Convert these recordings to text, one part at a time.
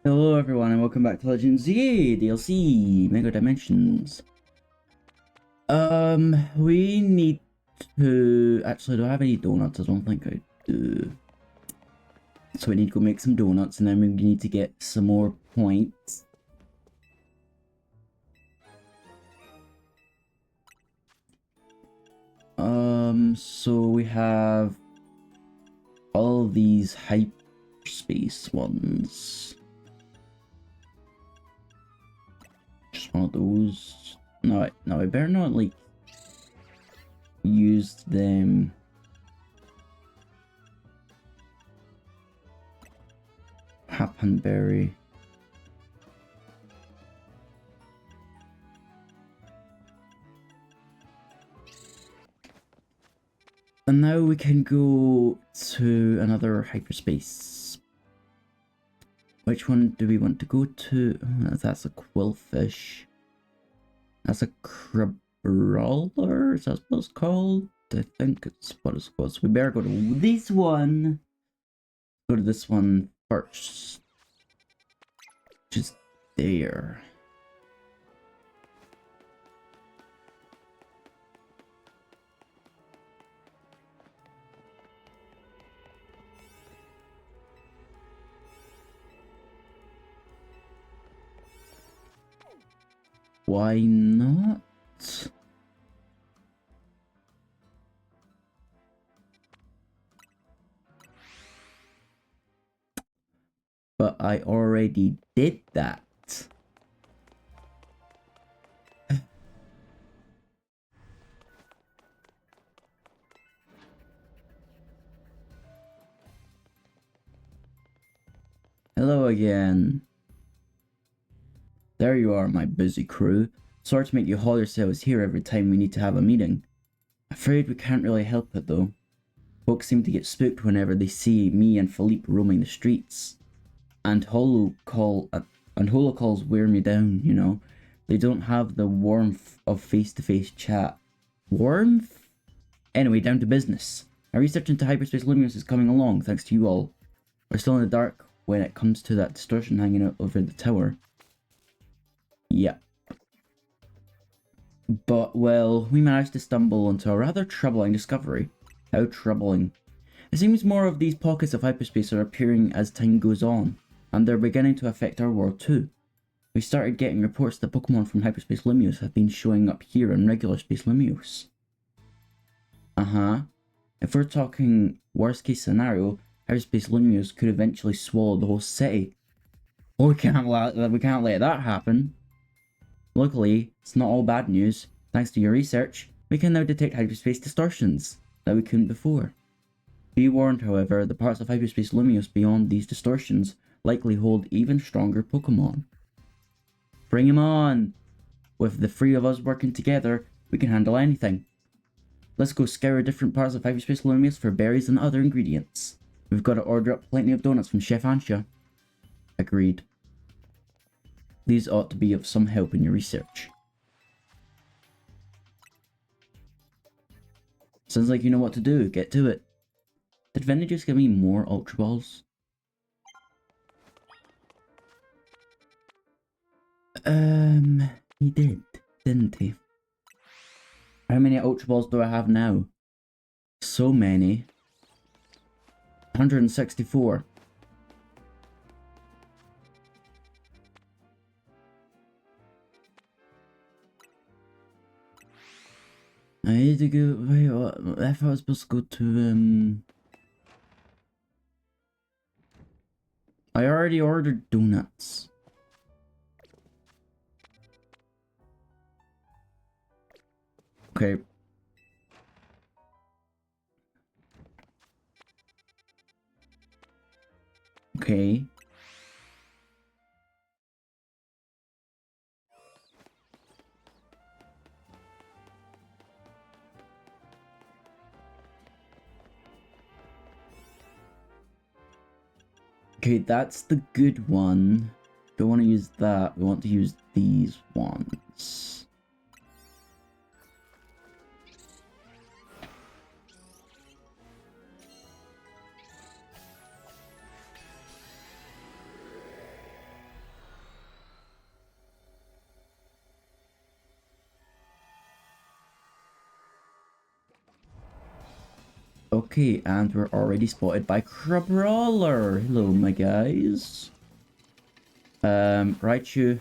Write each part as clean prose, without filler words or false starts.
Hello everyone and welcome back to Legends Z DLC Mega Dimensions. We need to actually do I have any donuts? I don't think I do. So we need to go make some donuts and then we need to get some more points. So we have all of these hyperspace ones. Just one of those. No, I better not like use them. Happenberry. And now we can go to another hyperspace. Which one do we want to go to? Oh, that's a quillfish. That's a crabrawler? Is that what it's called? I think it's what it's called. So we better go to this one. Go to this one first. Just there. Why not? But I already did that. Hello again. There you are, my busy crew. Sorry to make you haul yourselves here every time we need to have a meeting. Afraid we can't really help it though. Folks seem to get spooked whenever they see me and Philippe roaming the streets. And holocalls wear me down, you know. They don't have the warmth of face-to-face chat. Warmth? Anyway, down to business. Our research into hyperspace luminous is coming along, thanks to you all. We're still in the dark when it comes to that distortion hanging out over the tower. Yeah. But, well, we managed to stumble into a rather troubling discovery. How troubling. It seems more of these pockets of hyperspace are appearing as time goes on, and they're beginning to affect our world too. We started getting reports that Pokémon from Hyperspace Lumiose have been showing up here in regular Space Lumiose. If we're talking worst case scenario, Hyperspace Lumiose could eventually swallow the whole city. Oh, we can't let that happen. Luckily, it's not all bad news. Thanks to your research, we can now detect hyperspace distortions that we couldn't before. Be warned, however, the parts of Hyperspace Lumiose beyond these distortions likely hold even stronger Pokémon. Bring 'em on! With the three of us working together, we can handle anything. Let's go scour different parts of Hyperspace Lumiose for berries and other ingredients. We've got to order up plenty of donuts from Chef Ansha. Agreed. These ought to be of some help in your research. Sounds like you know what to do. Get to it. Did Vinny just give me more Ultra Balls? He did, didn't he? How many Ultra Balls do I have now? So many. 164. I need to go. Wait, what? I thought I was supposed to go to. I already ordered donuts. Okay. Okay. Okay, that's the good one. Don't want to use that. We want to use these ones. Okay, and we're already spotted by Crabrawler. Hello, my guys. Raichu.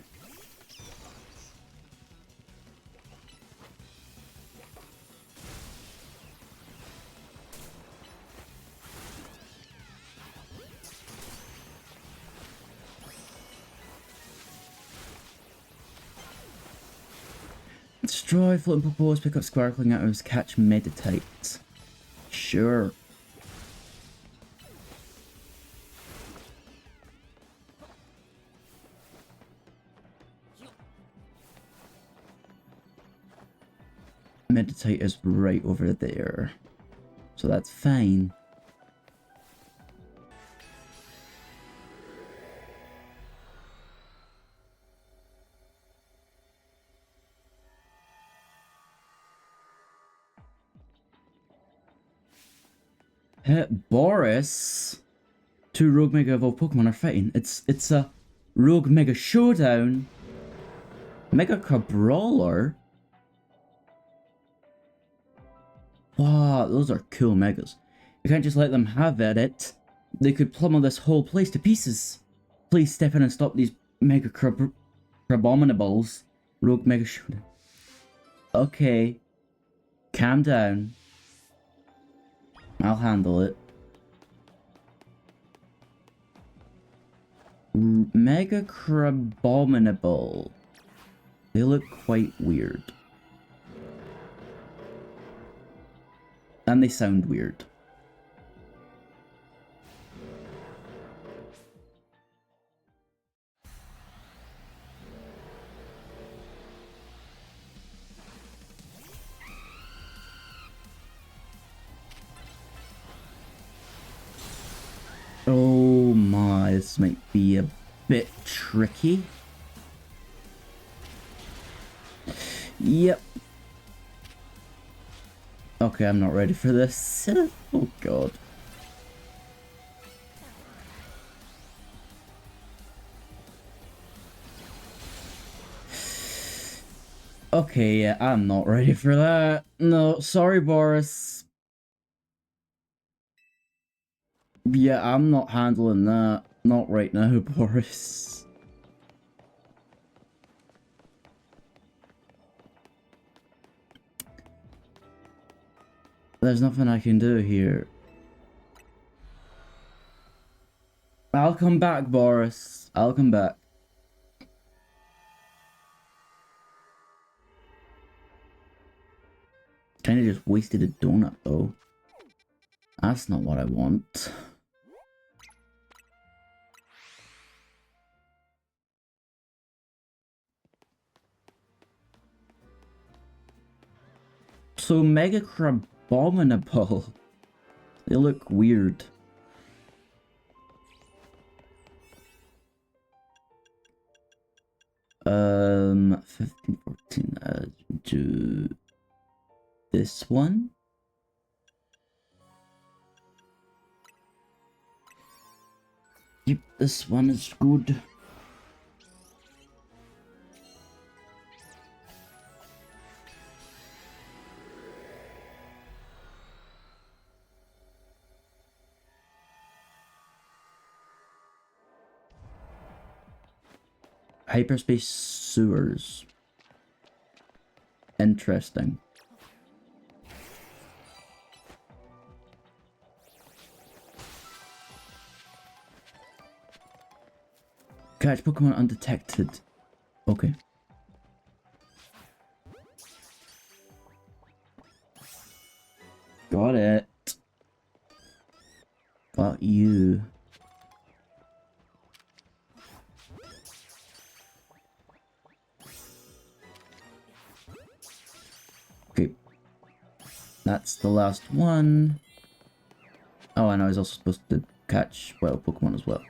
Destroy floating Popos, pick up sparkling items, catch meditate. Sure. Meditate is right over there. So that's fine. Boris! Two Rogue Mega Evolved Pokemon are fighting. It's a Rogue Mega Showdown. Mega Crabrawler? Wow, those are cool Megas. You can't just let them have at it. They could pummel this whole place to pieces. Please step in and stop these Mega Crabominables. Rogue Mega Showdown. Okay. Calm down. I'll handle it. Mega Crabominable. They look quite weird. And they sound weird. Oh my, this might be a bit tricky. Yep. Okay, I'm not ready for this. Oh god. Okay, yeah, I'm not ready for that. No, sorry, Boris. Yeah, I'm not handling that. Not right now, Boris. There's nothing I can do here. I'll come back, Boris. I'll come back. Kinda just wasted a donut, though. That's not what I want. So Mega Crabominable. They look weird. Um, 15, 14, do this one. Yep, this one is good. Hyperspace sewers. Interesting. Catch Pokemon undetected. Okay. Got it. Got you. Okay. That's the last one. Oh, and I was also supposed to catch wild Pokemon as well.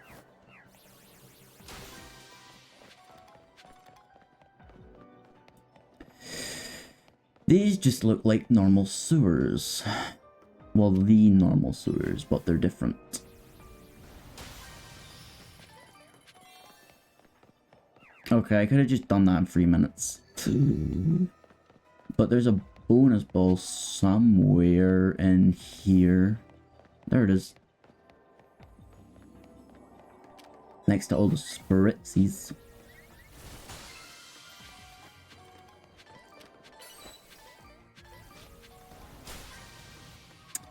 These just look like normal sewers. Well, the normal sewers, but they're different. Okay, I could have just done that in 3 minutes. But there's a bonus ball somewhere in here. There it is. Next to all the spritzies.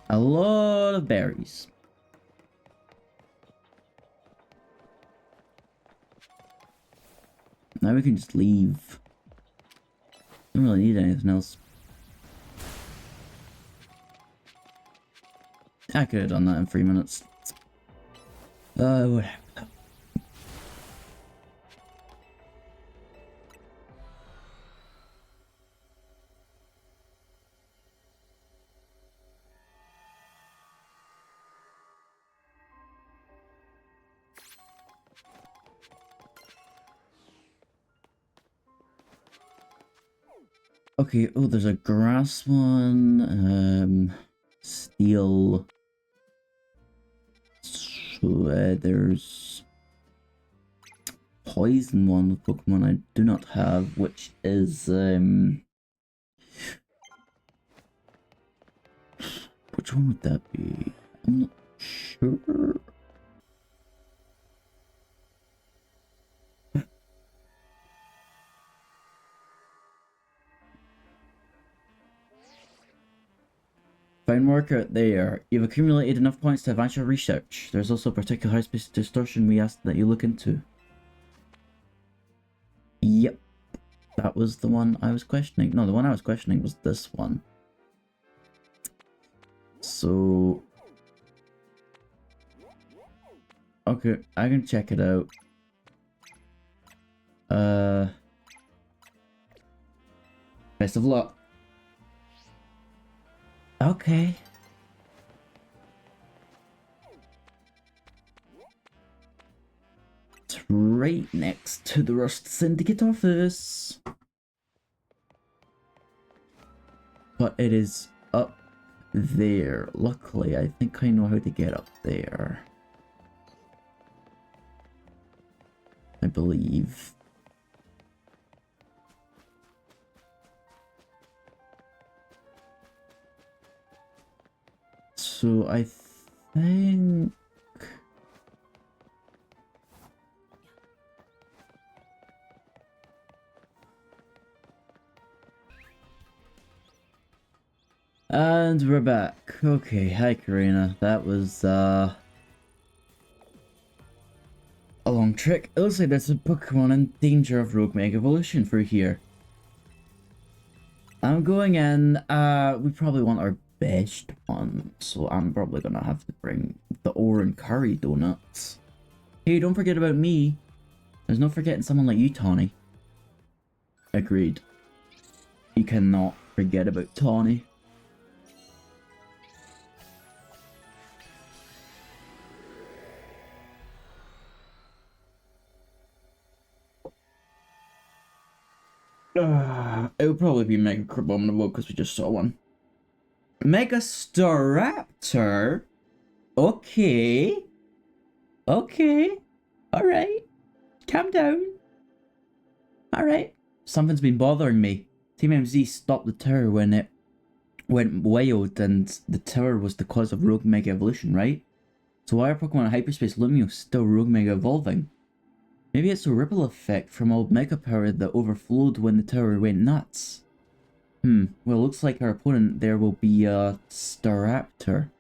A lot of berries. Now we can just leave. Don't really need anything else. I could have done that in 3 minutes. Whatever. Okay, oh, there's a grass one, steel. So, there's poison one with Pokemon I do not have, which is, which one would that be? I'm not sure. Fine work out there. You've accumulated enough points to advance your research. There's also a particular high-space distortion we asked that you look into. Yep. That was the one I was questioning. No, the one I was questioning was this one. So... okay, I can check it out. Best of luck. Okay. It's right next to the Rust Syndicate office. But it is up there. Luckily, I think I know how to get up there. I believe. So I think... and we're back. Okay, hi Karina. That was a long trick. It looks like there's a Pokemon in danger of rogue mega evolution through here. I'm going in. We probably want our best one, so I'm probably gonna have to bring the orange curry donuts. Hey, don't forget about me. There's no forgetting someone like you, Tawny. Agreed. You cannot forget about Tawny. It would probably be Mega Crabominable because we just saw one. Mega Staraptor? Okay. Okay. Alright. Calm down. Alright. Something's been bothering me. Team MZ stopped the tower when it went wild, and the tower was the cause of rogue mega evolution, right? So why are Pokemon in Hyperspace Lumio still rogue mega evolving? Maybe it's a ripple effect from all mega power that overflowed when the tower went nuts. Well, looks like our opponent there will be a Staraptor.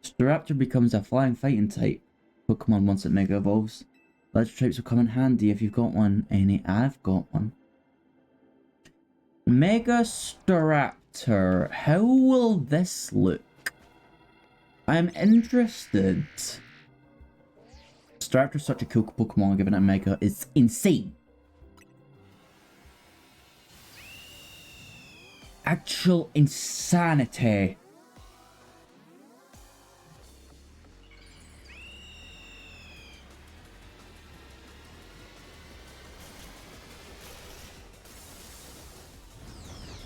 Staraptor becomes a flying fighting type Pokemon once it mega evolves. Electric types will come in handy if you've got one. Any, I've got one. Mega Staraptor. How will this look? I'm interested. Staraptor's such a cool Pokemon, given it Mega is insane. Actual insanity.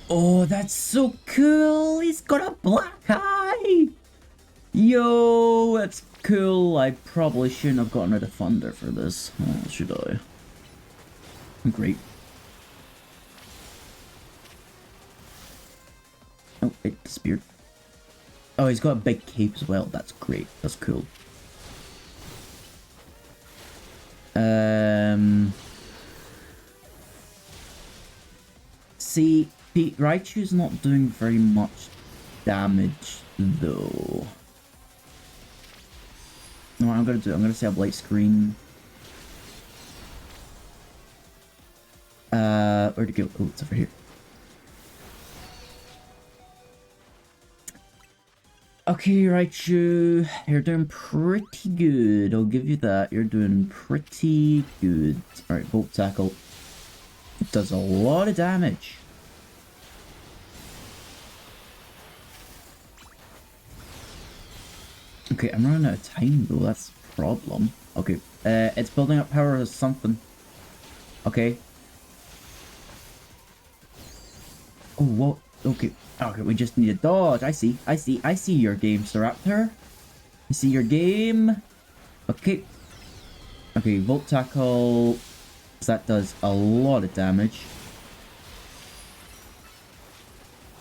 Oh, that's so cool. He's got a black eye. Yo, that's cool. I probably shouldn't have gotten rid of Thunder for this. Should I? Great. Oh, it disappeared. Oh, he's got a big cape as well. That's great. That's cool. See, Raichu's not doing very much damage, though. No, what I'm gonna do, I'm gonna set up light screen. Where'd it go? Oh, it's over here. Okay, Raichu, you're doing pretty good. I'll give you that. You're doing pretty good. Alright, Volt Tackle. It does a lot of damage. Okay, I'm running out of time though, that's a problem. Okay, it's building up power as something. Okay. Oh, what? Okay. Okay, we just need a dodge. I see your game, Staraptor. I see your game. Okay. Okay, Volt Tackle. That does a lot of damage.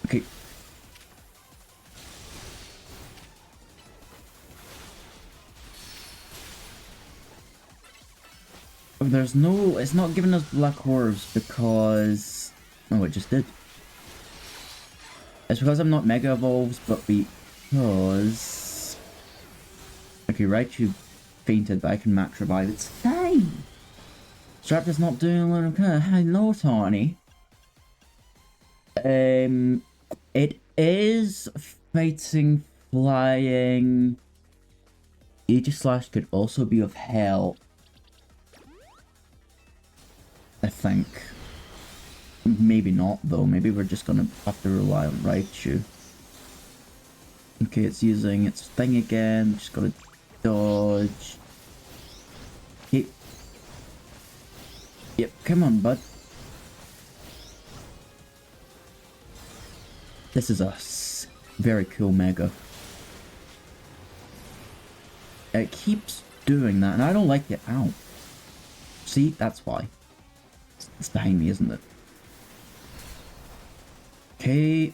Okay. Oh, there's no... It's not giving us black orbs because... Oh, it just did. It's because I'm not Mega Evolved, but because... Okay, Raichu fainted, but I can max revive. It's fine! Straptor's not doing a lot of... Hello, Tawny. It is fighting flying. Aegislash could also be of hell. I think. Maybe not, though. Maybe we're just gonna have to rely on Raichu. Okay, it's using its thing again. Just gotta dodge. Okay. Yep, come on, bud. This is a very cool Mega. It keeps doing that, and I don't like it. Ow. See? That's why. It's behind me, isn't it? Okay.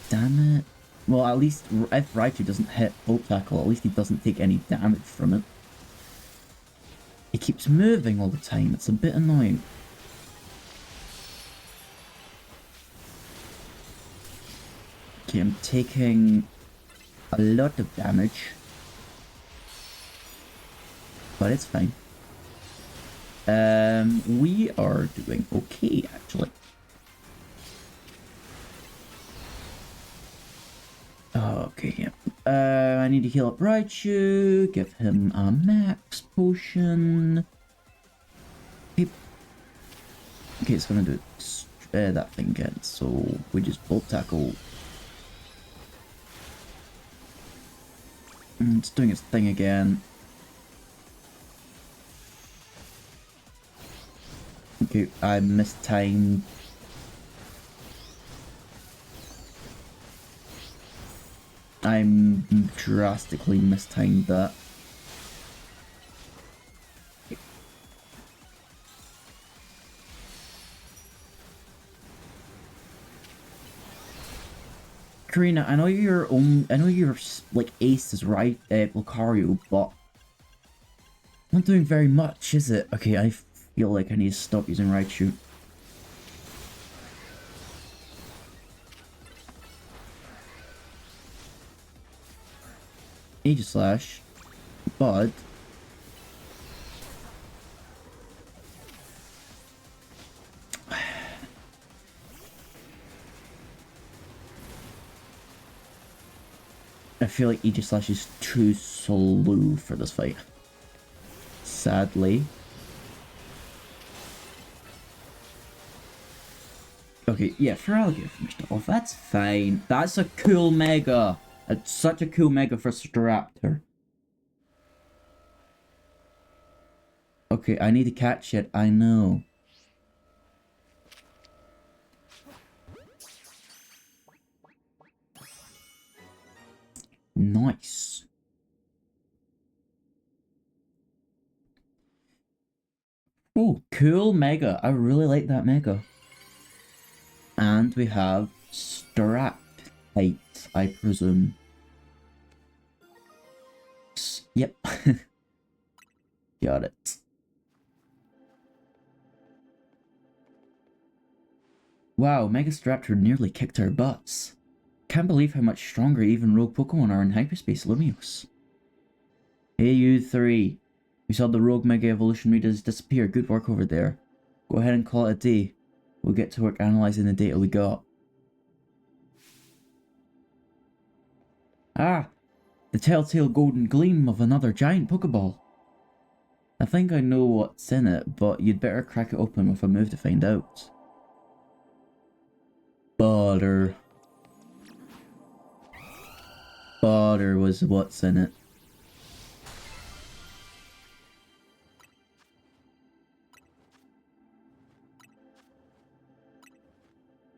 Damn it. Well, at least if Raichu doesn't hit Volt Tackle, at least he doesn't take any damage from it. It keeps moving all the time. It's a bit annoying. Okay, I'm taking a lot of damage. But it's fine. We are doing okay, actually. Okay, yeah. I need to heal up Raichu, give him a max potion. Okay, it's gonna do that thing again, so we just Volt Tackle. It's doing its thing again. Okay, I mistimed. I'm drastically mistimed that. Karina, I know your like ace is right, Lucario, but not doing very much, is it? Okay, I feel like I need to stop using Raichu. Aegislash, but I feel like Aegislash is too slow for this fight. Sadly. Okay, yeah, Feraligatr finished it off. That's fine. That's a cool Mega. It's such a cool Mega for Staraptor. Okay, I need to catch it. I know. Nice. Oh, cool Mega. I really like that Mega. And And we have Straptite, I presume. Yep. Got it. Wow, Megastraptor nearly kicked our butts. Can't believe how much stronger even rogue Pokemon are in hyperspace Lumiose. Hey you three. We saw the rogue Mega Evolution readers disappear. Good work over there. Go ahead and call it a day. We'll get to work analyzing the data we got. Ah! The telltale golden gleam of another giant Pokeball. I think I know what's in it, but you'd better crack it open with a move to find out. Butter. Butter was what's in it.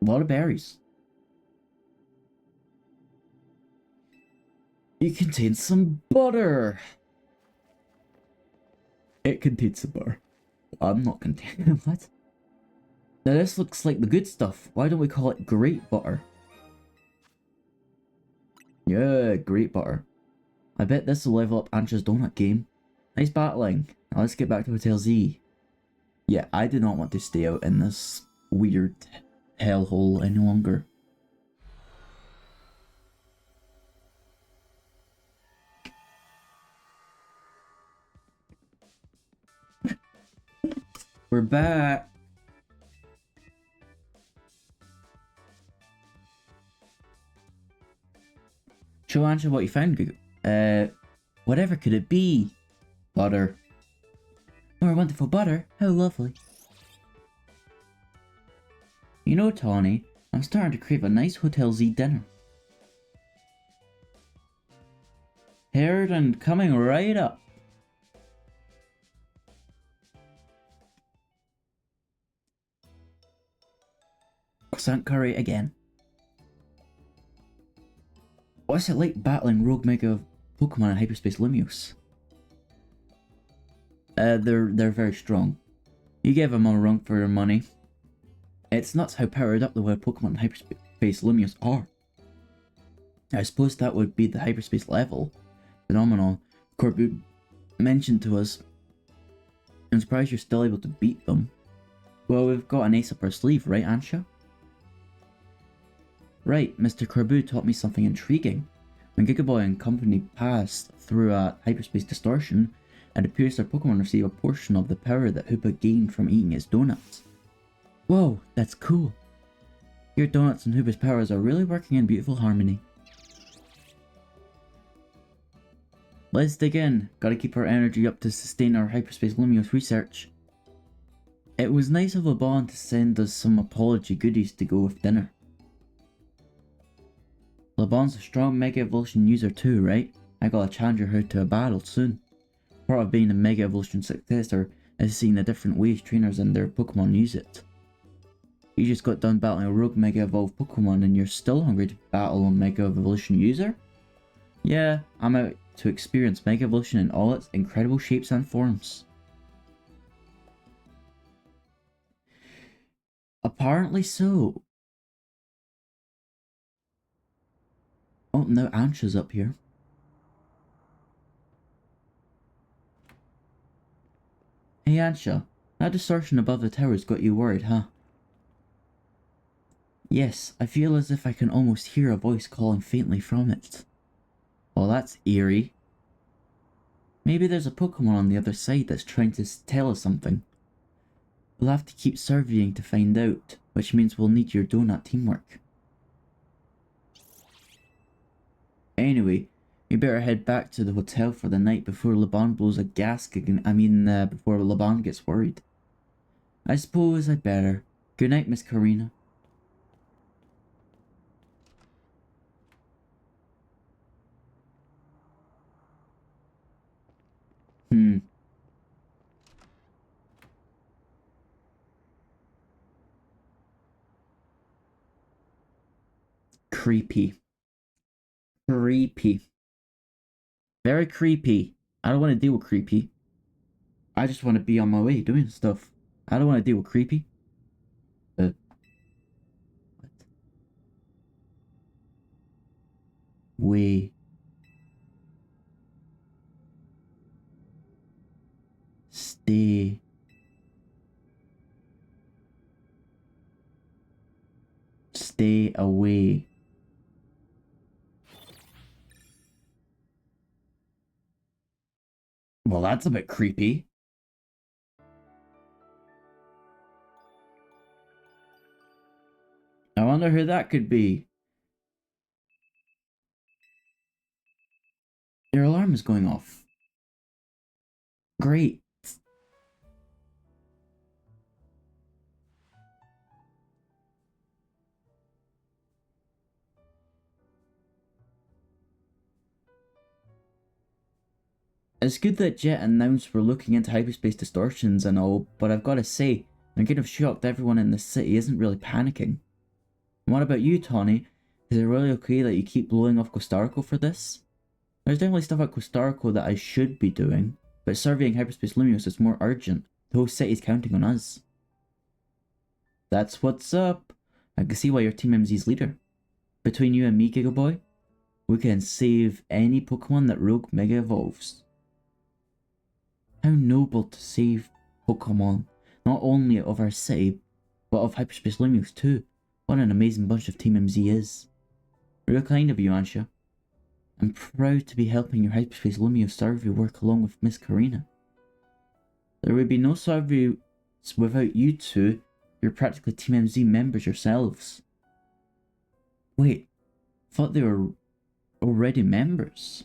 A lot of berries. It contains some butter. It contains some butter. I'm not containing what? Now this looks like the good stuff. Why don't we call it great butter? Yeah, great butter. I bet this will level up Ancha's donut game. Nice battling. Now let's get back to Hotel Z. Yeah, I do not want to stay out in this weird hellhole any longer. We're back. Show Ancha what you found, Google. Whatever could it be? Butter. More wonderful butter? How lovely. You know, Tawny, I'm starting to crave a nice Hotel Z dinner. Heard and coming right up. Croissant curry again. What's it like battling rogue Mega Pokemon in hyperspace Lumiose? They're very strong. You gave them a run for your money. It's nuts how powered up the wild Pokemon in hyperspace Lumiose are. I suppose that would be the hyperspace level. Phenomenal. Corbu mentioned to us. I'm surprised you're still able to beat them. Well, we've got an ace up our sleeve, right, Ansha? Right, Mr. Corbu taught me something intriguing. When Gigaboy and company passed through a hyperspace distortion, it appears their Pokemon receive a portion of the power that Hoopa gained from eating its donuts. Whoa, that's cool. Your donuts and Hoopa's powers are really working in beautiful harmony. Let's dig in. Gotta keep our energy up to sustain our hyperspace Lumiose research. It was nice of LeBon to send us some apology goodies to go with dinner. LeBon's a strong Mega Evolution user too, right? I gotta challenge her to a battle soon. Part of being a Mega Evolution successor is seeing the different ways trainers and their Pokemon use it. You just got done battling a rogue Mega Evolved Pokemon and you're still hungry to battle a Mega Evolution user? Yeah, I'm out to experience Mega Evolution in all its incredible shapes and forms. Apparently so. Oh, now Ansha's up here. Hey Ansha, that distortion above the tower's got you worried, huh? Yes, I feel as if I can almost hear a voice calling faintly from it. Well, that's eerie. Maybe there's a Pokemon on the other side that's trying to tell us something. We'll have to keep surveying to find out, which means we'll need your donut teamwork. Anyway, we better head back to the hotel for the night before LeBon blows a gasket. Before LeBon gets worried. I suppose I'd better. Good night, Miss Karina. Creepy. Creepy. Very creepy. I don't want to deal with creepy. I just want to be on my way doing stuff. I don't want to deal with creepy. What? way. Stay. Stay away. Well, that's a bit creepy. I wonder who that could be. Your alarm is going off. Great. It's good that Jet announced we're looking into hyperspace distortions and all, but I've gotta say, I'm kind of shocked everyone in the city isn't really panicking. And what about you, Tawny? Is it really okay that you keep blowing off Costarico for this? There's definitely stuff at Costarico that I should be doing, but surveying hyperspace Lumios is more urgent. The whole city's counting on us. That's what's up. I can see why you're Team MZ's leader. Between you and me, Gigaboy, we can save any Pokemon that Rogue Mega evolves. How noble to save Pokemon, not only of our city, but of Hyperspace Lumios too. What an amazing bunch of Team MZ is. Real kind of you, Ansha. I'm proud to be helping your Hyperspace Lumios survey work along with Miss Karina. There would be no survey without you two. You're practically Team MZ members yourselves. Wait, thought they were already members.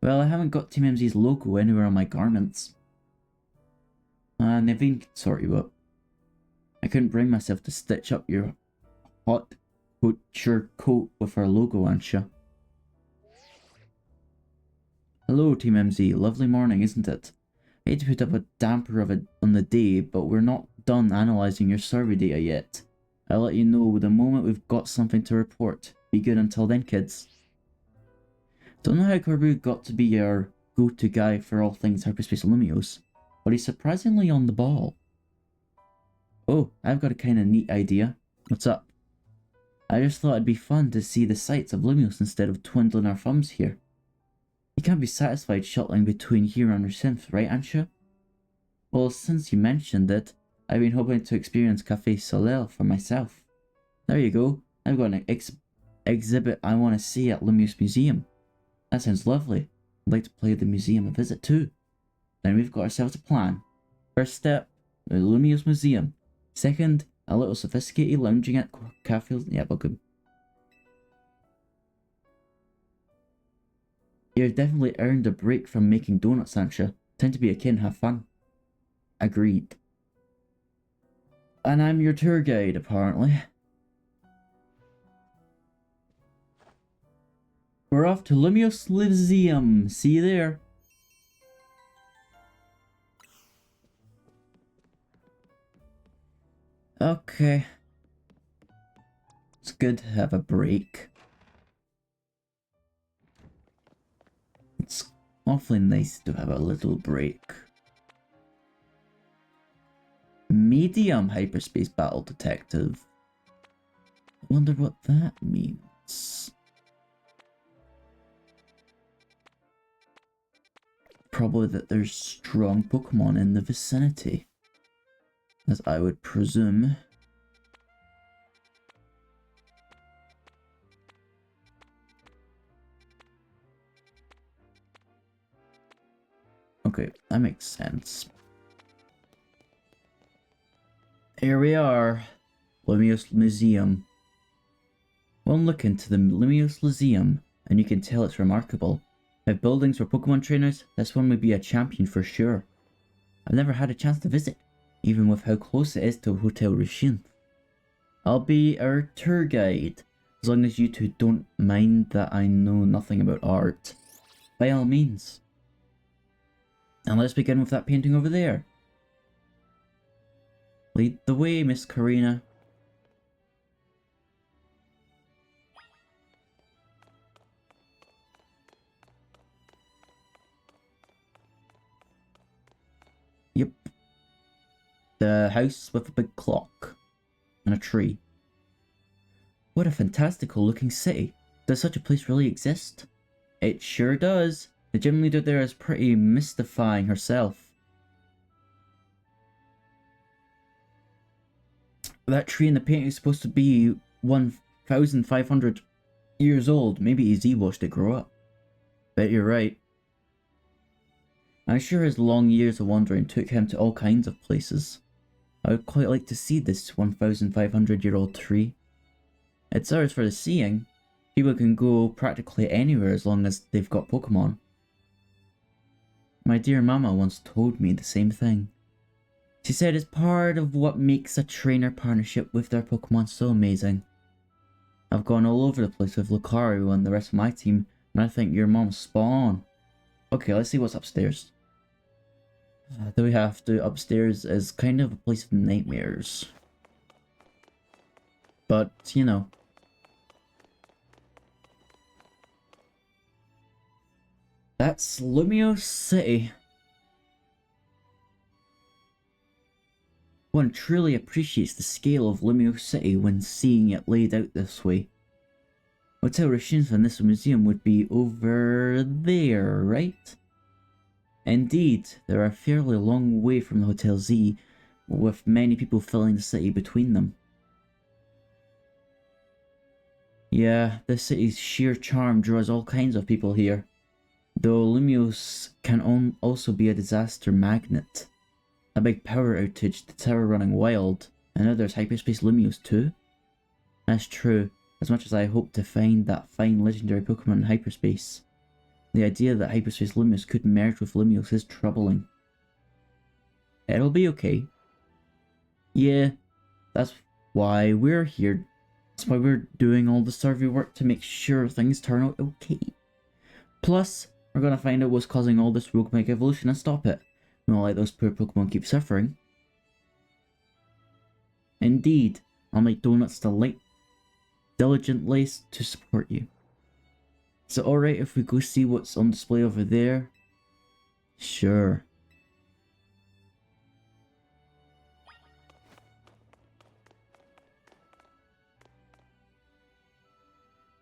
Well, I haven't got Team MZ's logo anywhere on my garments. Naveen can sort you up. I couldn't bring myself to stitch up your hot couture coat with our logo, Ansha. Hello, Team MZ. Lovely morning, isn't it? I hate to put up a damper of it on the day, but we're not done analysing your survey data yet. I'll let you know the moment we've got something to report. Be good until then, kids. Don't know how Kirby got to be your go-to guy for all things Hyperspace Lumios, but he's surprisingly on the ball. Oh, I've got a kinda neat idea. What's up? I just thought it'd be fun to see the sights of Lumios instead of twiddling our thumbs here. You can't be satisfied shuttling between here and Synth, right, Ansha? Well, since you mentioned it, I've been hoping to experience Café Soleil for myself. There you go. I've got an exhibit I want to see at Lumios Museum. That sounds lovely. I'd like to pay the museum a visit too. Then we've got ourselves a plan. First step, the Lumios Museum. Second, a little sophisticated lounging at cafes. Yeah, but good. You've definitely earned a break from making donuts, Ansha. Time to be a kid and have fun. Agreed. And I'm your tour guide, apparently. We're off to Lumios Museum. See you there. Okay. It's good to have a break. It's awfully nice to have a little break. Medium hyperspace battle detective. I wonder what that means. Probably that there's strong Pokemon in the vicinity, as I would presume. Okay, that makes sense. Here we are, Lumios Museum. One look into the Lumios Museum, and you can tell it's remarkable. If buildings were Pokemon trainers, this one would be a champion for sure. I've never had a chance to visit, even with how close it is to Hotel Rushin. I'll be our tour guide, as long as you two don't mind that I know nothing about art. By all means. And let's begin with that painting over there. Lead the way, Miss Karina. Yep. The house with a big clock. And a tree. What a fantastical looking city. Does such a place really exist? It sure does. The gym leader there is pretty mystifying herself. That tree in the painting is supposed to be 1,500 years old. Maybe Z watched it grow up. Bet you're right. I'm sure his long years of wandering took him to all kinds of places. I would quite like to see this 1,500-year-old tree. It's ours for the seeing. People can go practically anywhere as long as they've got Pokémon. My dear mama once told me the same thing. She said it's part of what makes a trainer partnership with their Pokémon so amazing. I've gone all over the place with Lucario and the rest of my team, and I think your mom's spot on. Okay, let's see what's upstairs. Do we have to? Upstairs is kind of a place of nightmares. But, you know. That's Lumio City. One truly appreciates the scale of Lumio City when seeing it laid out this way. Hotel Rashin's in this museum would be over there, right? Indeed, they're a fairly long way from the Hotel Z, with many people filling the city between them. Yeah, this city's sheer charm draws all kinds of people here. Though Lumios can also be a disaster magnet. A big power outage, the tower running wild, and now there's Hyperspace Lumios too? That's true, as much as I hope to find that fine legendary Pokemon in hyperspace. The idea that Hyperspace Lumios could merge with Lumios is troubling. It'll be okay. Yeah, that's why we're here. That's why we're doing all the survey work to make sure things turn out okay. Plus, we're gonna find out what's causing all this roguelike evolution and stop it. We won't let those poor Pokemon keep suffering. Indeed, I'll make donuts diligently to support you. Is it alright if we go see what's on display over there? Sure.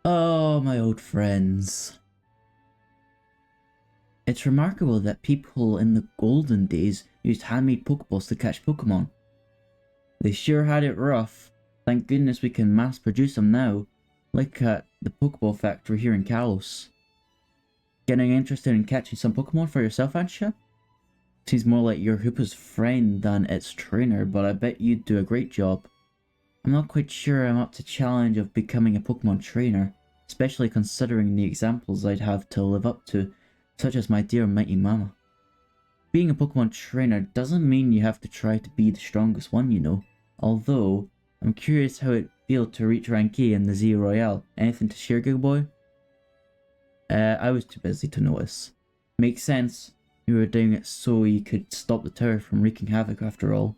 Oh, my old friends. It's remarkable that people in the golden days used handmade Pokeballs to catch Pokemon. They sure had it rough. Thank goodness we can mass produce them now. Look at the Pokeball factory here in Kalos. Getting interested in catching some Pokemon for yourself, Ansha? Seems more like you're Hoopa's friend than its trainer, but I bet you'd do a great job. I'm not quite sure I'm up to the challenge of becoming a Pokemon trainer, especially considering the examples I'd have to live up to, such as my dear mighty mama. Being a Pokemon trainer doesn't mean you have to try to be the strongest one, you know. Although, I'm curious how it feels to reach rank A in the Z Royale. Anything to share, Gig Boy? I was too busy to notice. Makes sense. You were doing it so you could stop the tower from wreaking havoc after all.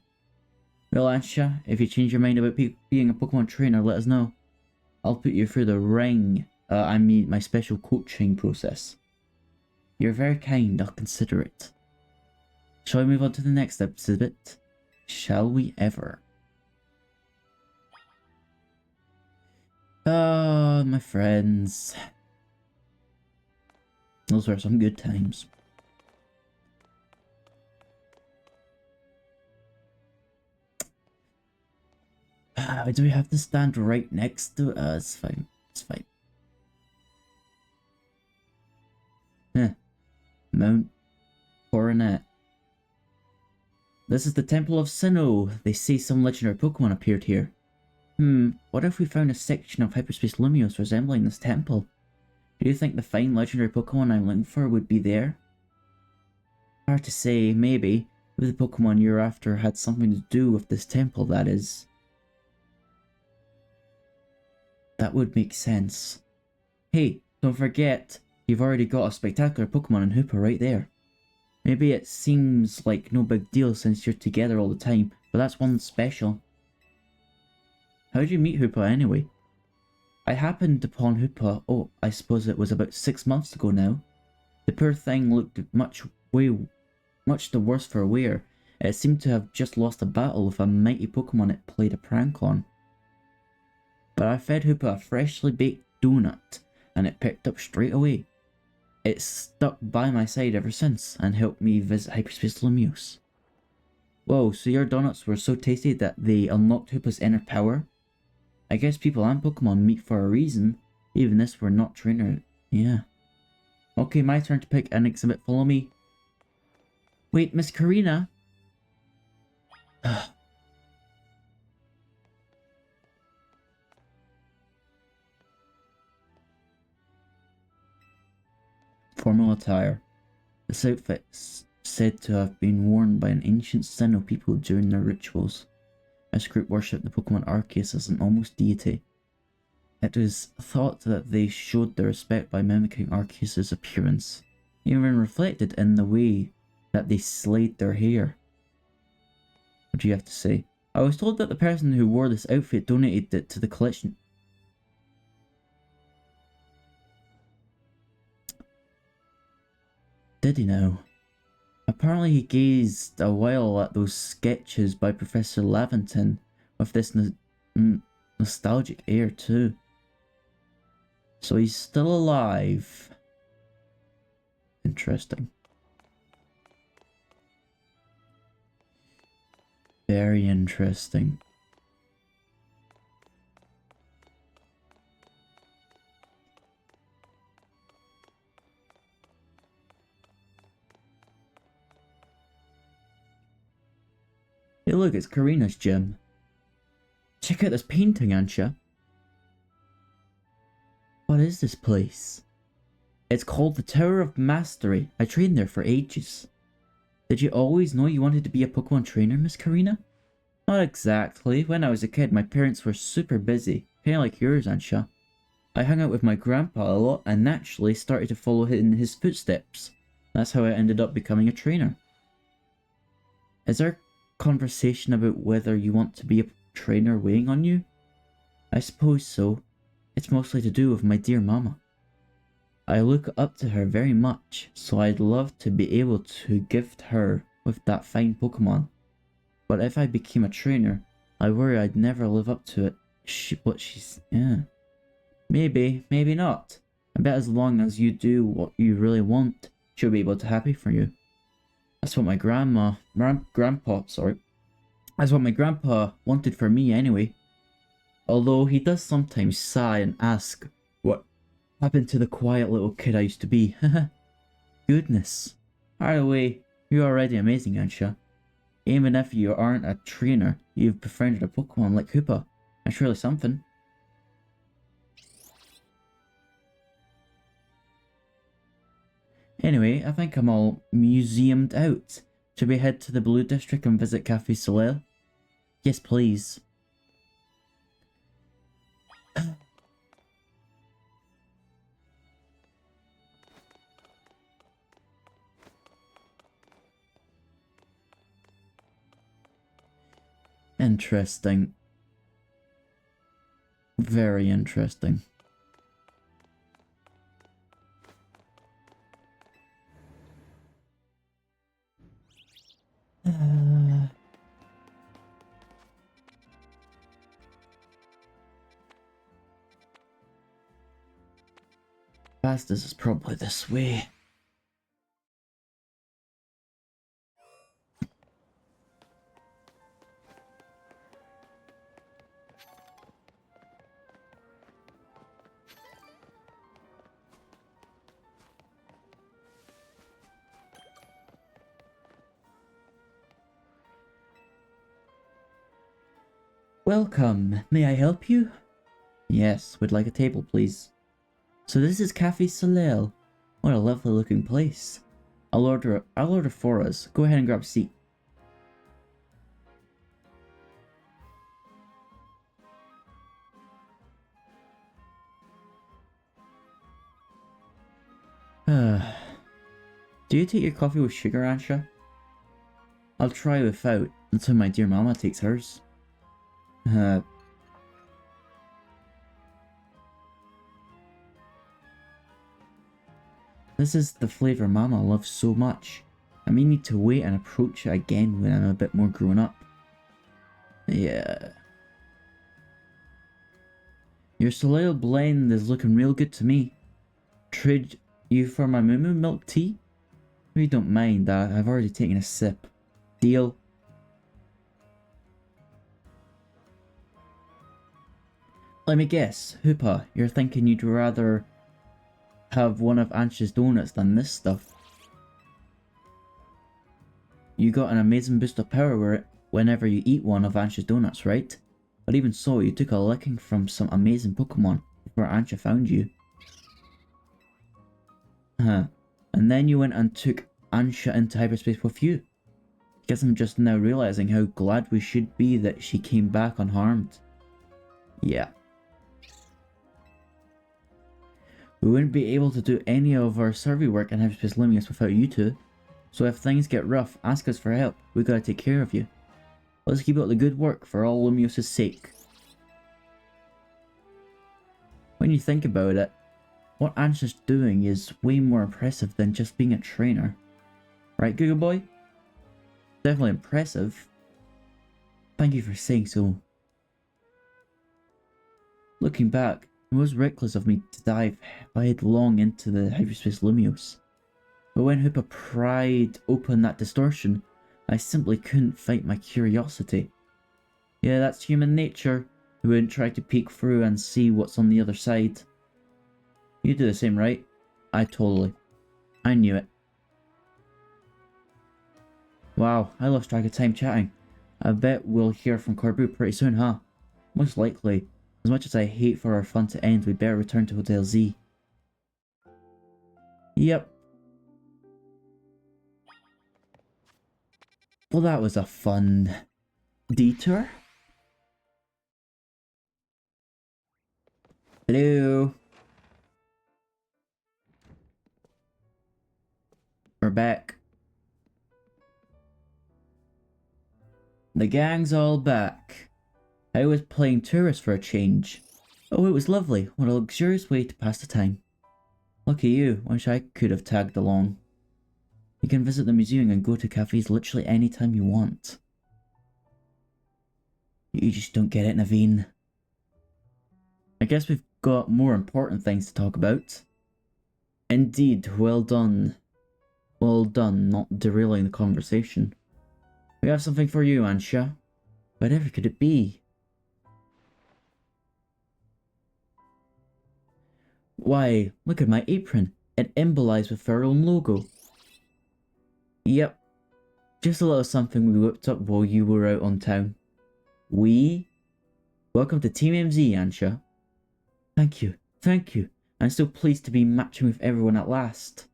Well, Ansha, if you change your mind about being a Pokemon trainer, let us know. I'll put you through the ring, I mean my special coaching process. You're very kind, I'll consider it. Shall we move on to the next exhibit? Shall we ever? Ah, my friends. Those were some good times. Do we have to stand right next to it? It's fine. It's fine. Mount Coronet. This is the Temple of Sinnoh. They say some legendary Pokemon appeared here. What if we found a section of Hyperspace Lumios resembling this temple? Do you think the fine legendary Pokemon I'm looking for would be there? Hard to say, maybe. If the Pokemon you're after had something to do with this temple, that is. That would make sense. Hey, don't forget, you've already got a spectacular Pokemon in Hoopa right there. Maybe it seems like no big deal since you're together all the time, but that's one special. How did you meet Hoopa anyway? I happened upon Hoopa, I suppose it was about 6 months ago now. The poor thing looked much the worse for wear. It seemed to have just lost a battle with a mighty Pokemon it played a prank on. But I fed Hoopa a freshly baked donut, and it picked up straight away. It's stuck by my side ever since and helped me visit Hyperspace Lumiose. Whoa, so your donuts were so tasty that they unlocked Hoopa's inner power? I guess people and Pokemon meet for a reason, even if we're not trainer. Yeah. Okay, my turn to pick an exhibit. Follow me. Wait, Miss Karina? Formal attire. This outfit's said to have been worn by an ancient Sinnoh people during their rituals. This group worshipped the Pokemon Arceus as an almost deity. It was thought that they showed their respect by mimicking Arceus' appearance, even reflected in the way that they slayed their hair. What do you have to say? I was told that the person who wore this outfit donated it to the collection. Did he now? Apparently he gazed a while at those sketches by Professor Laventon with this nostalgic air too. So he's still alive. Interesting. Very interesting. Hey look, it's Karina's gym. Check out this painting, Ansha. What is this place? It's called the Tower of Mastery. I trained there for ages. Did you always know you wanted to be a Pokemon trainer, Miss Karina? Not exactly. When I was a kid, my parents were super busy. Kinda like yours, Ansha. I hung out with my grandpa a lot and naturally started to follow in his footsteps. That's how I ended up becoming a trainer. Is there a conversation about whether you want to be a trainer weighing on you? I suppose so. It's mostly to do with my dear mama. I look up to her very much, so I'd love to be able to gift her with that fine Pokemon. But if I became a trainer, I worry I'd never live up to it. Yeah. Maybe, maybe not. I bet as long as you do what you really want, she'll be able to happy for you. That's what my That's what my grandpa wanted for me anyway. Although he does sometimes sigh and ask, what happened to the quiet little kid I used to be? Goodness. Either way, you're already amazing, Ansha. Even if you aren't a trainer, you've befriended a Pokemon like Hoopa. That's really something. Anyway, I think I'm all museumed out. Should we head to the Blue District and visit Cafe Soleil? Yes, please. Interesting. Very interesting. Fastest is probably this way. Welcome. May I help you? Yes, would like a table, please. So this is Cafe Soleil. What a lovely looking place. I'll order for us. Go ahead and grab a seat. Do you take your coffee with sugar, Ansha? I'll try without until my dear mama takes hers. This is the flavour Mama loves so much. I may need to wait and approach it again when I'm a bit more grown up. Yeah. Your Soleil blend is looking real good to me. Trade you for my moo milk tea? If you don't mind, I've already taken a sip. Deal? Let me guess, Hoopa, you're thinking you'd rather have one of Ansh's donuts than this stuff. You got an amazing boost of power whenever you eat one of Ansh's donuts, right? But even so, you took a licking from some amazing Pokemon before Ansha found you. Huh. And then you went and took Ansha into hyperspace with you. Guess I'm just now realizing how glad we should be that she came back unharmed. Yeah. We wouldn't be able to do any of our survey work in hyperspace Lumius without you two. So if things get rough, ask us for help. We gotta take care of you. Let's keep up the good work for all Lumios' sake. When you think about it, what Ansha's doing is way more impressive than just being a trainer. Right, Google Boy? Definitely impressive. Thank you for saying so. Looking back, it was reckless of me to dive headlong into the hyperspace Lumios. But when Hoopa pried open that distortion, I simply couldn't fight my curiosity. Yeah, that's human nature. We wouldn't try to peek through and see what's on the other side. You do the same, right? I knew it. Wow, I lost track of time chatting. I bet we'll hear from Corbu pretty soon, huh? Most likely. As much as I hate for our fun to end, we better return to Hotel Z. Yep. Well, that was a fun detour. Hello. We're back. The gang's all back. I was playing tourist for a change. Oh, it was lovely. What a luxurious way to pass the time. Lucky you. Wish I could have tagged along. You can visit the museum and go to cafes literally any time you want. You just don't get it, Naveen. I guess we've got more important things to talk about. Indeed, well done. Well done, not derailing the conversation. We have something for you, Ansha. Whatever could it be? Why, look at my apron. It embellished with our own logo. Yep. Just a little something we whipped up while you were out on town. Welcome to Team MZ, Ansha. Thank you. Thank you. I'm so pleased to be matching with everyone at last.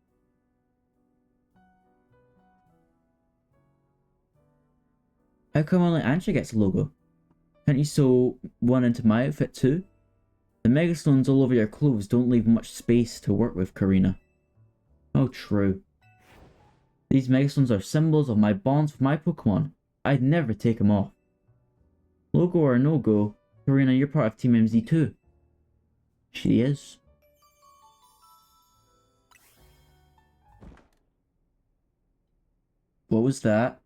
How come only Ansha gets a logo? Can't you sew one into my outfit too? The megastones all over your clothes don't leave much space to work with, Karina. Oh, true. These megastones are symbols of my bonds with my Pokemon. I'd never take them off. Logo or no go, Karina, you're part of Team MZ too. She is. What was that?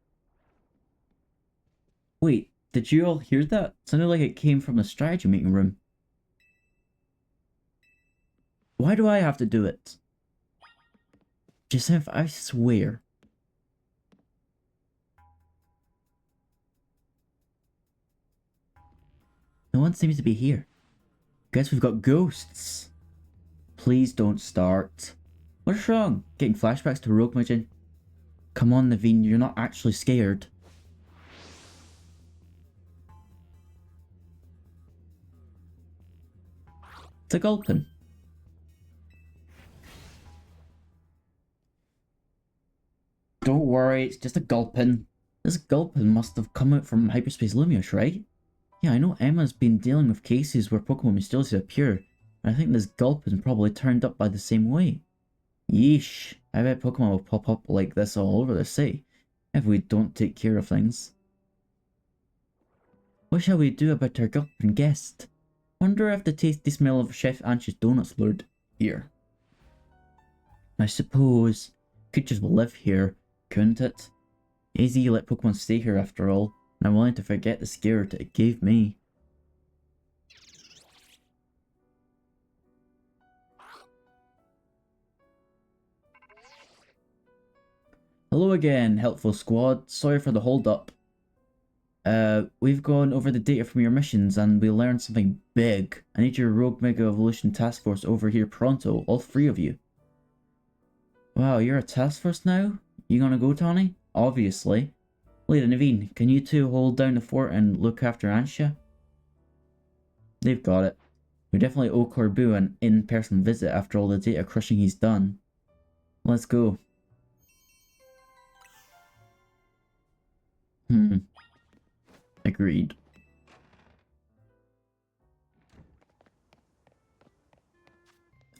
Wait, did you all hear that? Sounded like it came from the strategy meeting room. Why do I have to do it? Just if I swear. No one seems to be here. Guess we've got ghosts. Please don't start. What's wrong? Getting flashbacks to Rogue Magician? Come on, Naveen, you're not actually scared. It's a Gulpin. Don't worry, it's just a Gulpin. This Gulpin must have come out from Hyperspace Lumios, right? Yeah, I know Emma's been dealing with cases where Pokemon mysteriously appear, and I think this Gulpin probably turned up by the same way. Yeesh, I bet Pokemon will pop up like this all over the city, if we don't take care of things. What shall we do about our Gulpin guest? Wonder if the tasty smell of Chef Ansh's donuts lured here. I suppose could just live here, couldn't it? Easy let Pokemon stay here after all, and I'm willing to forget the scare that it gave me. Hello again, helpful squad. Sorry for the hold up. We've gone over the data from your missions and we learned something big. I need your Rogue Mega Evolution Task Force over here pronto, all three of you. Wow, you're a task force now? You gonna go, Tawny? Obviously. Lady Naveen, can you two hold down the fort and look after Ansha? They've got it. We definitely owe Corbu an in-person visit after all the data crushing he's done. Let's go. Agreed.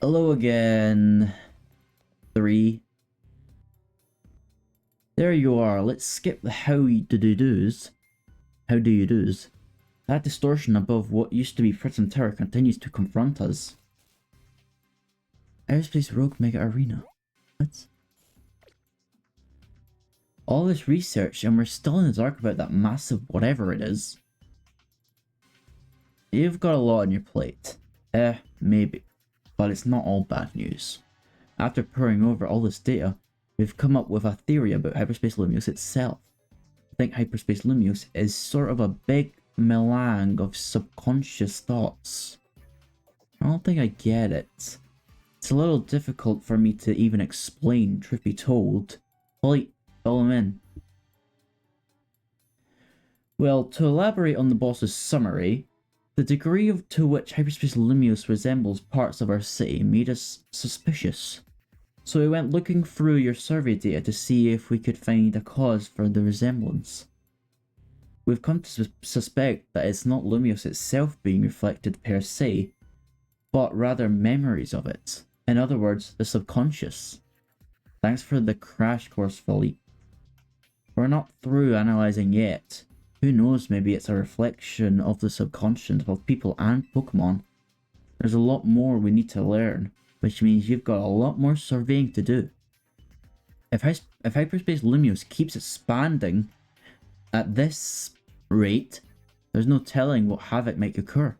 Hello again. 3. There you are. Let's skip the how do you do's. How do you do's? That distortion above what used to be Prism Tower continues to confront us. Aerospace Rogue Mega Arena. What? All this research and we're still in the dark about that massive whatever it is. You've got a lot on your plate. Maybe. But it's not all bad news. After poring over all this data, we've come up with a theory about Hyperspace Lumios itself. I think Hyperspace Lumios is sort of a big melange of subconscious thoughts. I don't think I get it. It's a little difficult for me to even explain, truth be told. Polly, fill him in. Well, to elaborate on the boss's summary, the degree to which Hyperspace Lumios resembles parts of our city made us suspicious. So we went looking through your survey data to see if we could find a cause for the resemblance. We've come to suspect that it's not Lumios itself being reflected per se, but rather memories of it. In other words, the subconscious. Thanks for the crash course, Philippe. We're not through analysing yet. Who knows, maybe it's a reflection of the subconscious of people and Pokemon. There's a lot more we need to learn, which means you've got a lot more surveying to do. If Hyperspace Lumios keeps expanding at this rate, there's no telling what havoc might occur.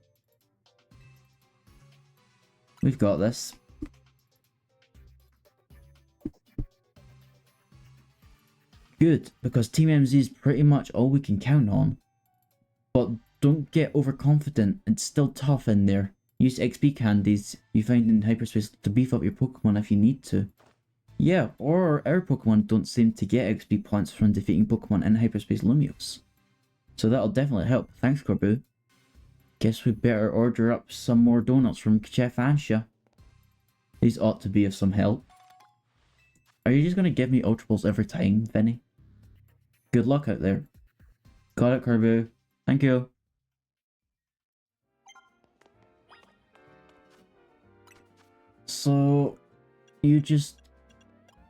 We've got this. Good, because Team MZ is pretty much all we can count on. But don't get overconfident, it's still tough in there. Use XP candies you find in hyperspace to beef up your Pokemon if you need to. Yeah, or our Pokemon don't seem to get XP points from defeating Pokemon in Hyperspace Lumios. So that'll definitely help. Thanks, Corbu. Guess we better order up some more donuts from Chef Ansha. These ought to be of some help. Are you just gonna give me Ultra Balls every time, Vinny? Good luck out there. Got it, Corbu. Thank you. So, you just...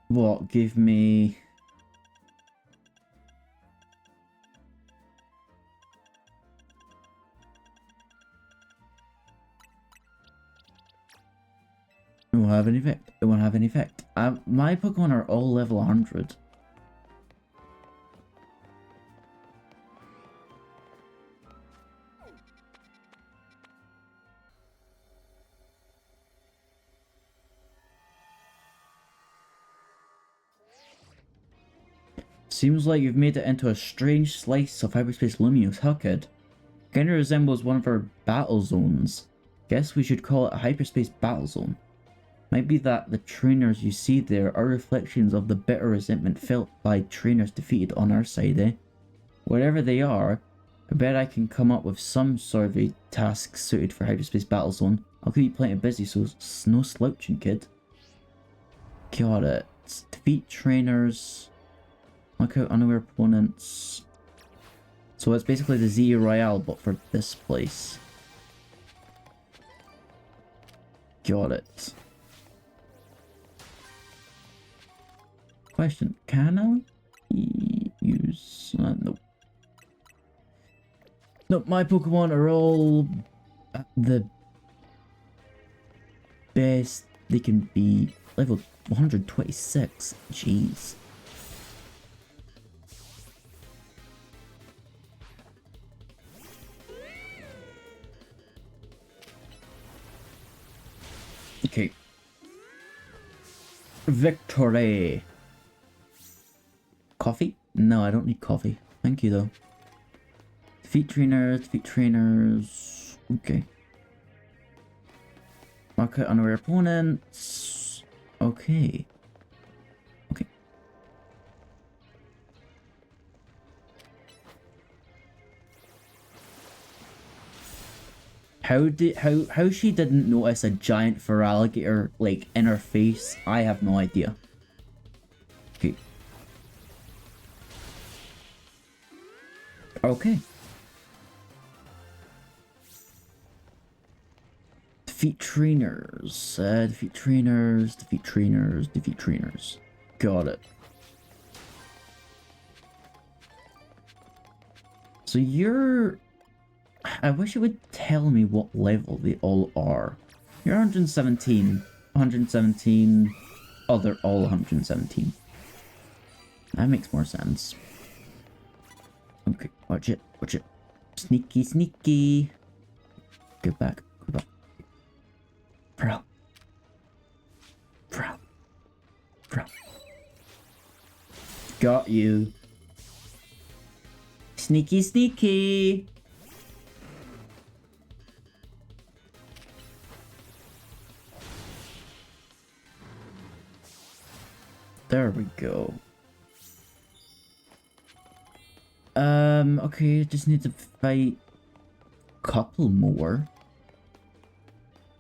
what, give me... It won't have any effect. It won't have any effect. My Pokemon are all level 100. Seems like you've made it into a strange slice of Hyperspace Lumios, huh, kid? Kinda resembles one of our battle zones. Guess we should call it a Hyperspace Battle Zone. Might be that the trainers you see there are reflections of the bitter resentment felt by trainers defeated on our side, eh? Whatever they are, I bet I can come up with some survey tasks suited for Hyperspace Battle Zone. I'll keep you plenty busy, so no slouching, kid. Got it. Defeat trainers. Look out unaware opponents. So it's basically the Z Royale, but for this place. Got it. Question, can I use... nope. Nope, my Pokemon are all at the best they can be. Level 126, jeez. Okay. Victory! Coffee? No, I don't need coffee. Thank you, though. Defeat trainers, defeat trainers. Okay. Mark out unaware opponents. Okay. Okay. How she didn't notice a giant fur alligator like in her face, I have no idea. Okay. Okay. Defeat trainers. Defeat trainers, defeat trainers, defeat trainers. Got it. So you're... I wish it would tell me what level they all are. You're 117. 117. Oh, they're all 117. That makes more sense. Okay, watch it, watch it. Sneaky, sneaky. Get back, go back. Bro. Bro. Bro. Got you. Sneaky, sneaky. There we go. Okay, just need to fight a couple more.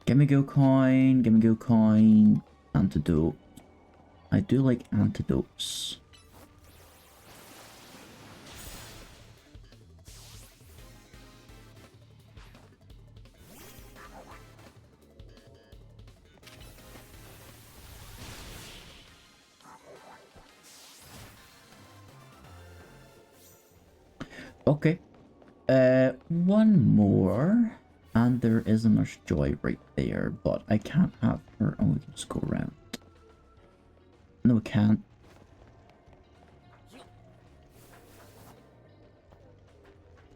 Gimme go coin, gimme go coin, antidote. I do like antidotes. Okay. One more. And there is a Nurse Joy right there, but I can't have her. Oh, we can just go around. No, we can't.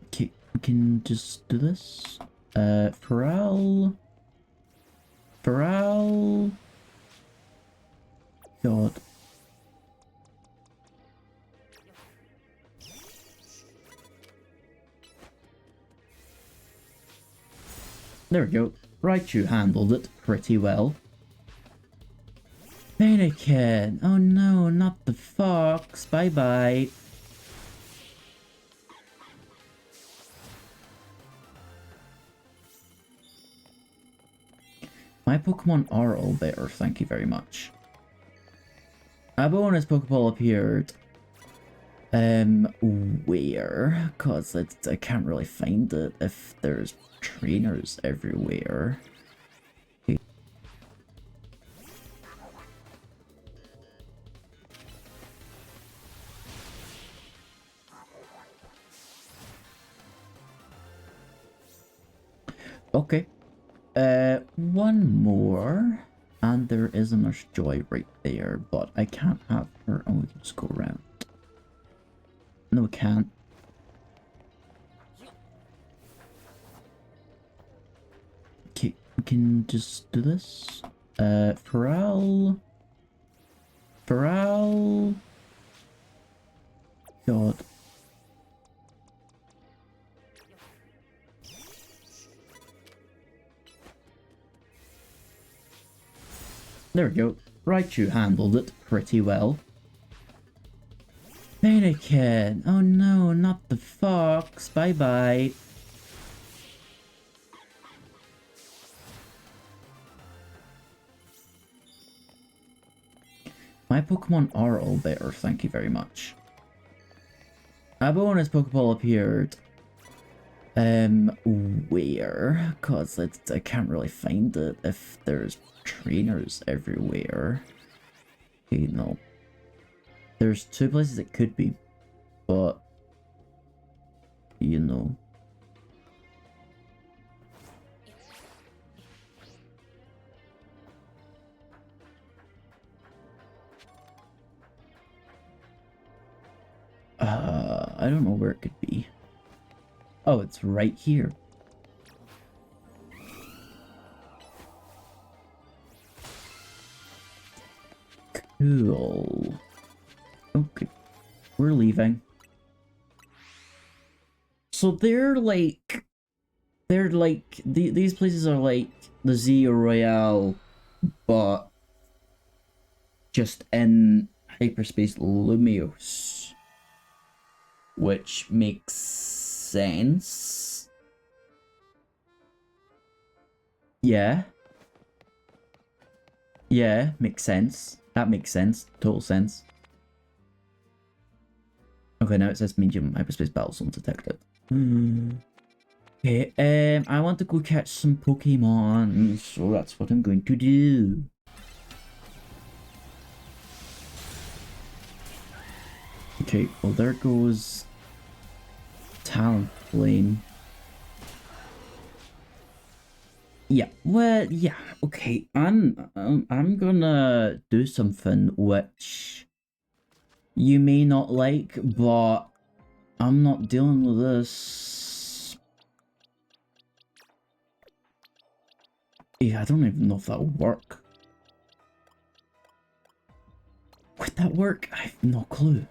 Okay, we can just do this. Pharrell. Pharrell. God. There we go. Right, you handled it pretty well. Mannequin! Oh no, not the fox. Bye-bye. My Pokemon are all better, thank you very much. A bonus Pokeball appeared. Where? Cause I can't really find it if there's trainers everywhere. Okay. Okay. One more. And there is a Nurse Joy right there, but I can't have her. Oh, we can just go around. No, we can't. Okay, we can just do this. Pharrell. Pharrell. God. There we go. Right, you handled it pretty well. Mannequin! Oh no, not the fox. Bye-bye. My Pokemon are all better, thank you very much. A bonus Pokeball appeared. Where? Cause I can't really find it if there's trainers everywhere. Okay, no. There's two places it could be, but you know. I don't know where it could be. Oh, it's right here. Cool. Okay. We're leaving. So they're like these places are like the Zero Royale, but just in hyperspace Lumios, which makes sense. Yeah. Yeah, makes sense. That makes sense. Total sense. Okay, now it says medium hyperspace battle zone detected. Okay, I want to go catch some Pokemon, so that's what I'm going to do. Okay, well there goes Talonflame. Yeah, well, yeah, okay. I'm gonna do something which you may not like, but I'm not dealing with this. Yeah, I don't even know if that'll work. Would that work? I have no clue.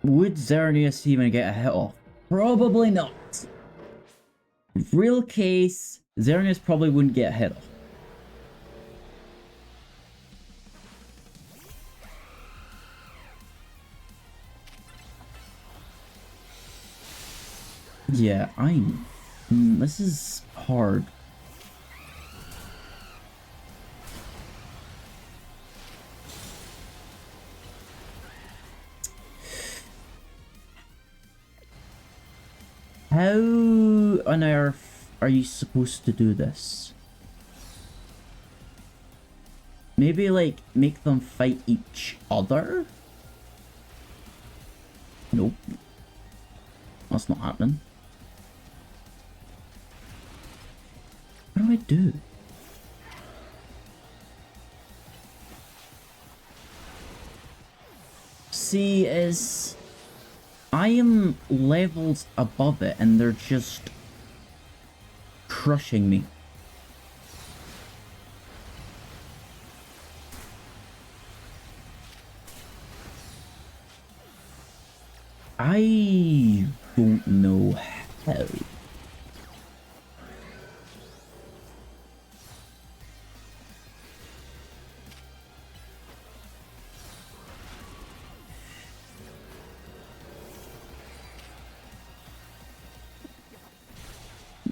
Would Xerneas even get a hit off? Probably not. Real case, Xerneas probably wouldn't get a hit off. Yeah, this is hard. How on earth are you supposed to do this? Maybe, like, make them fight each other? Nope. That's not happening. What do I do? See, is I am levels above it and they're just crushing me. I don't know how.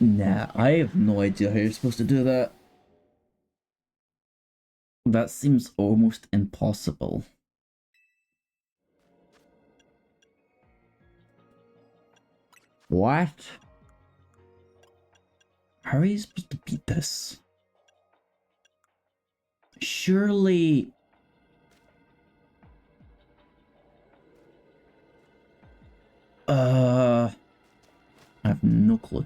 Nah, I have no idea how you're supposed to do that. That seems almost impossible. What? How are you supposed to beat this? Surely... I have no clue.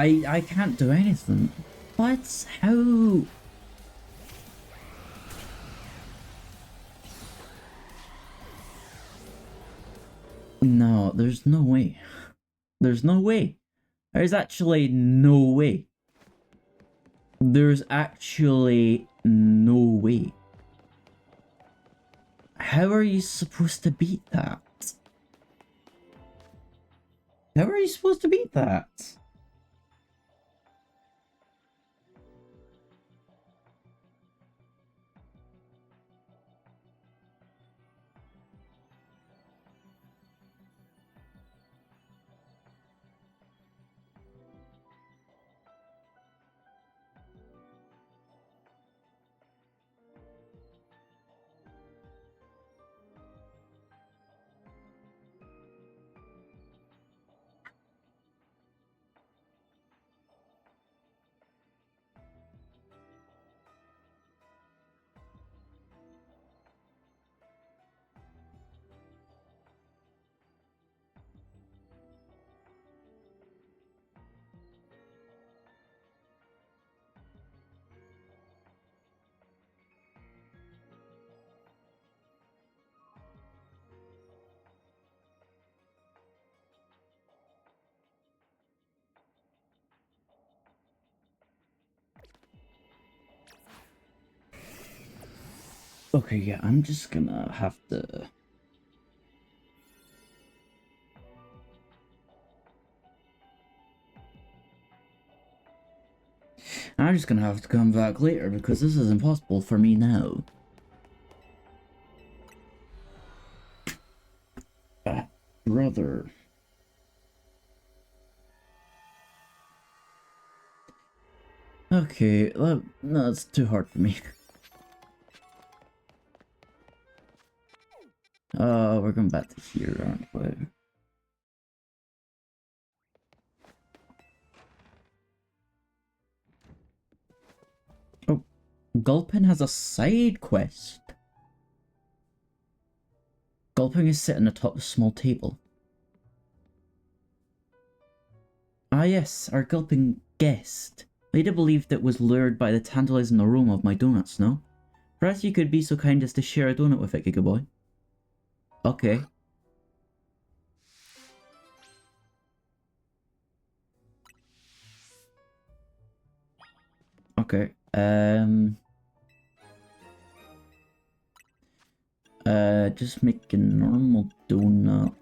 I can't do anything. What? How? No, there's no way. There's no way. There's actually no way. There's actually no way. How are you supposed to beat that? How are you supposed to beat that? Okay, yeah, I'm just gonna have to... I'm just gonna have to come back later because this is impossible for me now. Brother. Okay, no, it's too hard for me. We're going back to here, aren't we? Oh, Gulpin has a side quest. Gulpin is sitting atop a small table. Ah yes, our Gulpin guest. Later believed that was lured by the tantalizing aroma of my donuts, no? Perhaps you could be so kind as to share a donut with it, Giga Boy. Okay. Okay. Just make a normal donut.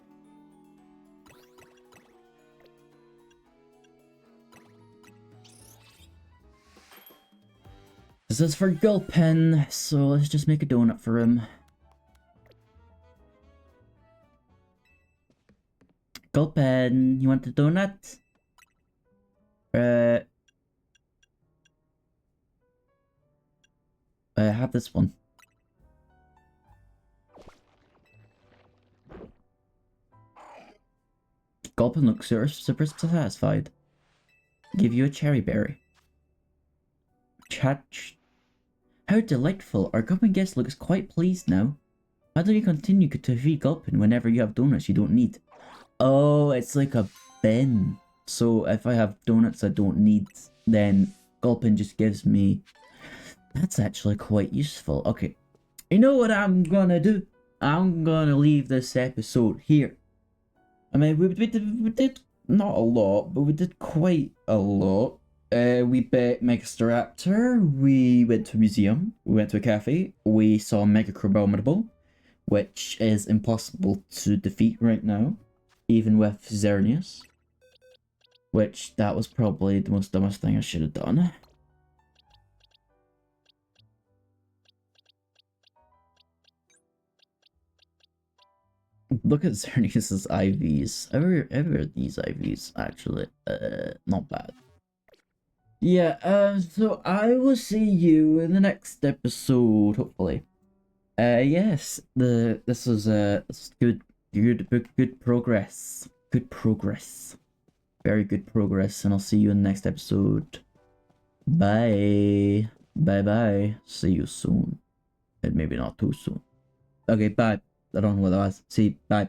This is for Gulpin, so let's just make a donut for him. Gulpin, you want a donut? Have this one. Gulpin looks super satisfied. Give you a cherry berry. Chat. How delightful. Our Gulpin guest looks quite pleased now. Why don't you continue to feed Gulpin whenever you have donuts you don't need? Oh, it's like a bin. So if I have donuts I don't need, then Gulpin just gives me... That's actually quite useful. Okay. You know what I'm gonna do? I'm gonna leave this episode here. I mean, we did not a lot, but we did quite a lot. We bet Megastaraptor, we went to a museum, we went to a cafe, we saw Mega Crabominable, which is impossible to defeat right now, even with Xerneas. Which, that was probably the most dumbest thing I should have done. Look at Xerneas' IVs. Ever these IVs, actually, not bad. Yeah, so I will see you in the next episode, hopefully. Yes, this was good progress. Good progress. Very good progress, and I'll see you in the next episode. Bye. Bye bye. See you soon. And maybe not too soon. Okay, bye. I don't know what that was. See, bye.